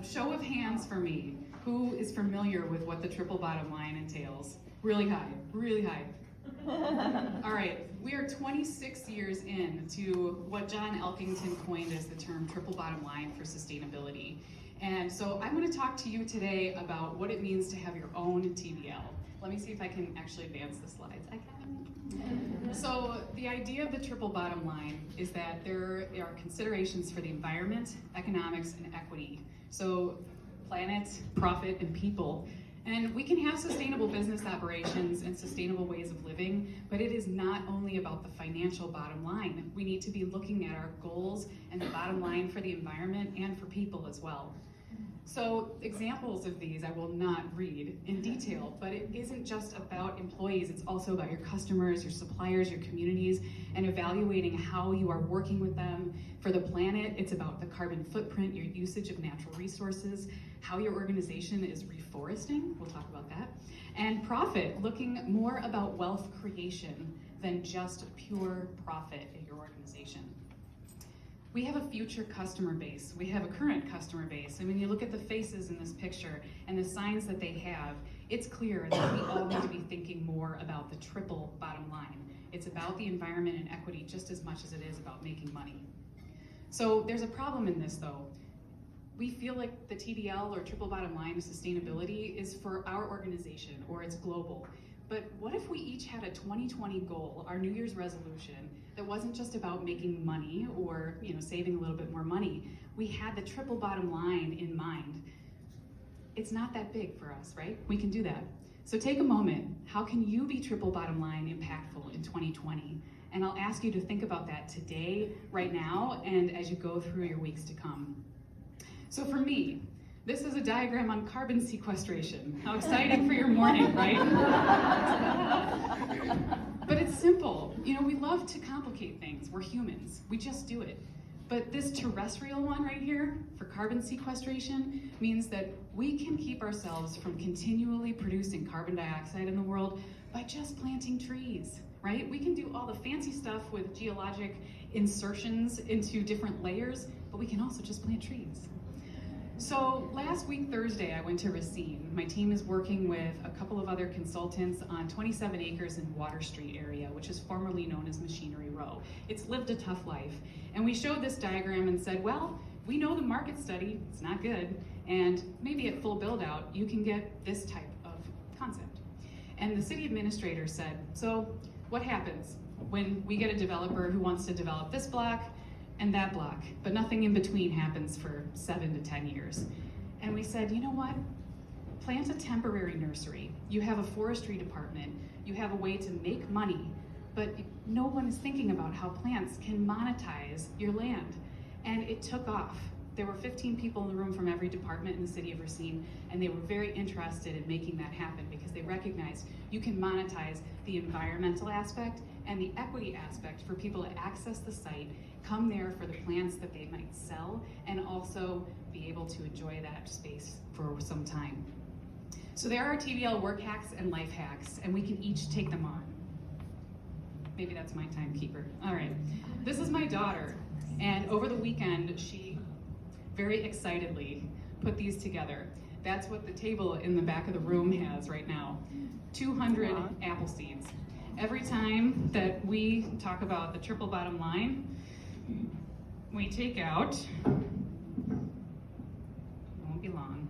Show of hands for me. Who is familiar with what the triple bottom line entails? Really high, really high. All right, we are 26 years in to what John Elkington coined as the term triple bottom line for sustainability. And so I'm going to talk to you today about what it means to have your own TBL. Let me see if I can actually advance the slides. I can. So the idea of the triple bottom line is that there are considerations for the environment, economics, and equity. So planet, profit, and people. And we can have sustainable business operations and sustainable ways of living, but it is not only about the financial bottom line. We need to be looking at our goals and the bottom line for the environment and for people as well. So examples of these I will not read in detail, but it isn't just about employees, it's also about your customers, your suppliers, your communities, and evaluating how you are working with them. For the planet, it's about the carbon footprint, your usage of natural resources, how your organization is reforesting, we'll talk about that, and profit, looking more about wealth creation than just pure profit in your organization. We have a future customer base. We have a current customer base. And when you look at the faces in this picture and the signs that they have, it's clear that we all need to be thinking more about the triple bottom line. It's about the environment and equity just as much as it is about making money. So there's a problem in this though. We feel like the TBL or triple bottom line of sustainability is for our organization or it's global. But what if we each had a 2020 goal, our New Year's resolution, that wasn't just about making money or saving a little bit more money? We had the triple bottom line in mind. It's not that big for us, right? We can do that. So take a moment. How can you be triple bottom line impactful in 2020? And I'll ask you to think about that today, right now, and as you go through your weeks to come. So for me, this is a diagram on carbon sequestration. How exciting for your morning, right? But it's simple. We love to complicate things. We're humans. We just do it. But this terrestrial one right here for carbon sequestration means that we can keep ourselves from continually producing carbon dioxide in the world by just planting trees, right? We can do all the fancy stuff with geologic insertions into different layers, but we can also just plant trees. So last week, Thursday, I went to Racine. My team is working with a couple of other consultants on 27 acres in Water Street area, which is formerly known as Machinery Row. It's lived a tough life. And we showed this diagram and said, well, we know the market study, it's not good, and maybe at full build out, you can get this type of concept. And the city administrator said, so what happens when we get a developer who wants to develop this block and that block, but nothing in between happens for 7 to 10 years. And we said, you know what? Plant a temporary nursery. You have a forestry department. You have a way to make money, but no one is thinking about how plants can monetize your land. And it took off. There were 15 people in the room from every department in the city of Racine, and they were very interested in making that happen because they recognized you can monetize the environmental aspect and the equity aspect for people to access the site, come there for the plants that they might sell, and also be able to enjoy that space for some time. So there are TBL work hacks and life hacks, and we can each take them on. Maybe that's my timekeeper. All right, this is my daughter, and over the weekend, she very excitedly put these together. That's what the table in the back of the room has right now. 200 apple seeds. Every time that we talk about the triple bottom line, we take out, it won't be long.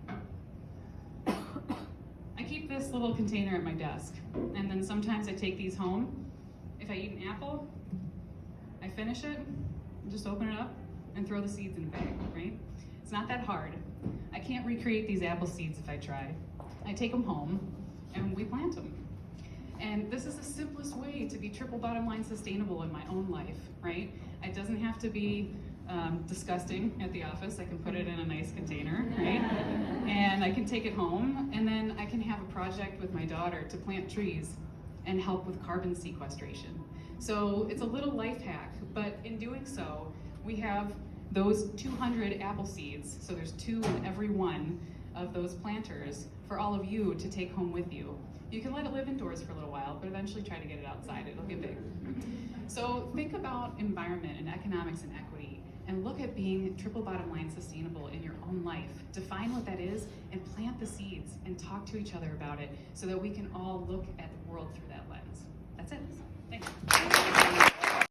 I keep this little container at my desk, and then sometimes I take these home. If I eat an apple, I finish it, and just open it up and throw the seeds in a bag, right? It's not that hard. I can't recreate these apple seeds if I try. I take them home and we plant them. And this is the simplest way to be triple bottom line sustainable in my own life, right? It doesn't have to be disgusting at the office. I can put it in a nice container, right? And I can take it home, and then I can have a project with my daughter to plant trees and help with carbon sequestration. So it's a little life hack, but in doing so, we have those 200 apple seeds, so there's 2 in every one of those planters for all of you to take home with you. You can let it live indoors for a little while, but eventually try to get it outside. It'll get big. So think about environment and economics and equity, and look at being triple bottom line sustainable in your own life. life. Define what that is and plant the seeds and talk to each other about it so that we can all look at the world through that lens.